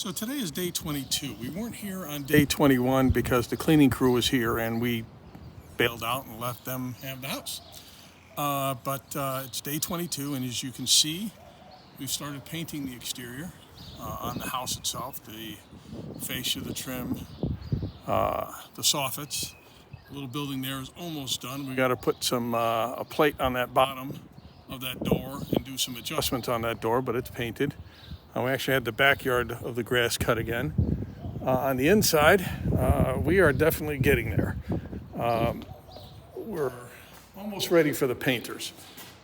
So today is day 22. We weren't here on day 21 because the cleaning crew was here and we bailed out and left them have the house. But it's day 22, and as you can see, we've started painting the exterior on the house itself, the fascia, the trim, the soffits. The little building there is almost done. We got to put some a plate on that bottom of that door and do some adjustments on that door, but it's painted. We actually had the backyard of the grass cut again. On the inside, we are definitely getting there. We're almost ready for the painters.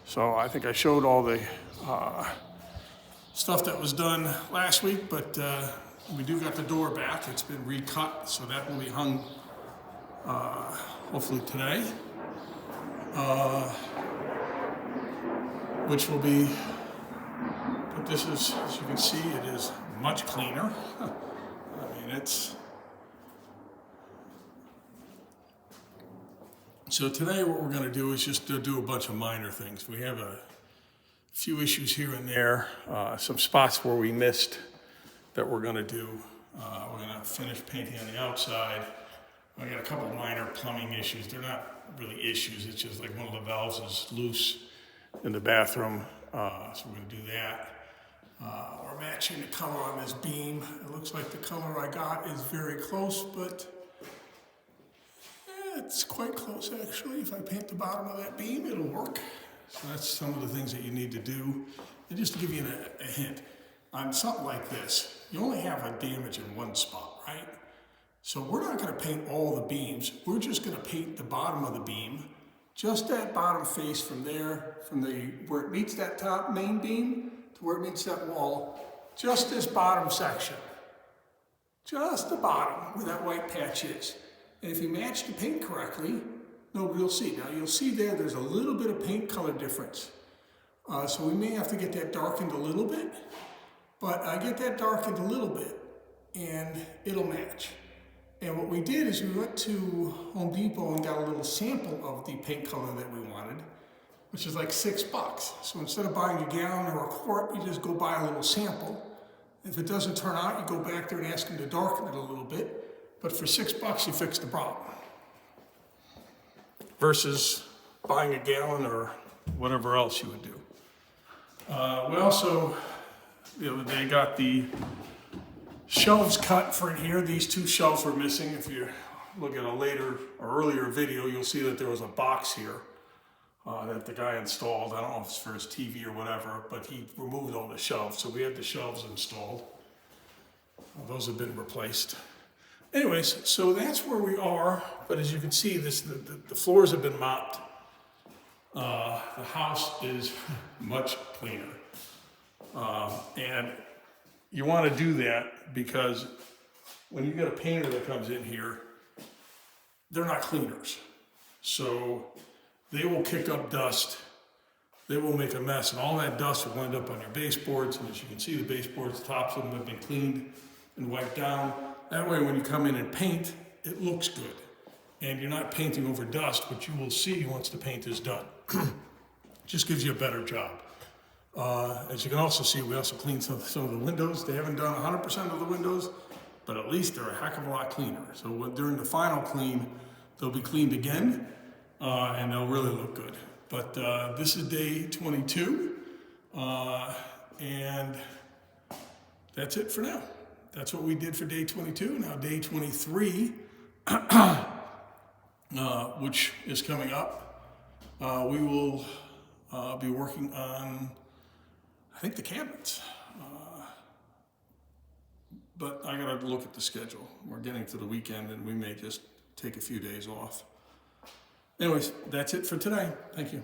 So I think I showed all the stuff that was done last week, but we do got the door back. It's been recut, so that will be hung hopefully today, which will be, but this is, as you can see, it is much cleaner. I mean, it's, so today what we're going to do is just do a bunch of minor things. We have a few issues here and there, some spots where we missed that we're going to do. We're going to finish painting on the outside. I got a couple of minor plumbing issues. They're not really issues. It's just like one of the valves is loose in the bathroom. So we're going to do that. We're matching the color on this beam. It looks like the color I got is very close, but it's quite close actually. If I paint the bottom of that beam, it'll work. So that's some of the things that you need to do. And just to give you a hint, on something like this, you only have a damage in one spot, right? So we're not going to paint all the beams. We're just going to paint the bottom of the beam, just that bottom face from there, from where it meets that top main beam to where it meets that wall, just this bottom section. Just the bottom where that white patch is. And if you match the paint correctly, nobody will see. Now you'll see there's a little bit of paint color difference. So we may have to get that darkened a little bit, but I get that darkened a little bit and it'll match. And what we did is we went to Home Depot and got a little sample of the paint color that we wanted, which is like $6. So instead of buying a gallon or a quart, you just go buy a little sample. If it doesn't turn out, you go back there and ask them to darken it a little bit. But for $6, you fix the problem. Versus buying a gallon or whatever else you would do. We also, the other day, got the shelves cut for in here. These two shelves were missing. If you look at a later or earlier video, you'll see that there was a box here that the guy installed. I don't know if it's for his TV or whatever, but he removed all the shelves. So we had the shelves installed. Those have been replaced. Anyways, so that's where we are. But as you can see, the floors have been mopped. The house is much cleaner. And you want to do that because when you get a painter that comes in here, they're not cleaners. So they will kick up dust. They will make a mess, and all that dust will end up on your baseboards. And as you can see, the baseboards, the tops of them have been cleaned and wiped down. That way, when you come in and paint, it looks good. And you're not painting over dust, which you will see once the paint is done. Just gives you a better job. As you can also see, we also cleaned some of the windows. They haven't done 100% of the windows, but at least they're a heck of a lot cleaner. So during the final clean, they'll be cleaned again, and they'll really look good. But this is day 22, and that's it for now. That's what we did for day 22. Now day 23, which is coming up, we will be working on, I think, the cabinets. But I gotta look at the schedule. We're getting to the weekend and we may just take a few days off. Anyways, that's it for today. Thank you.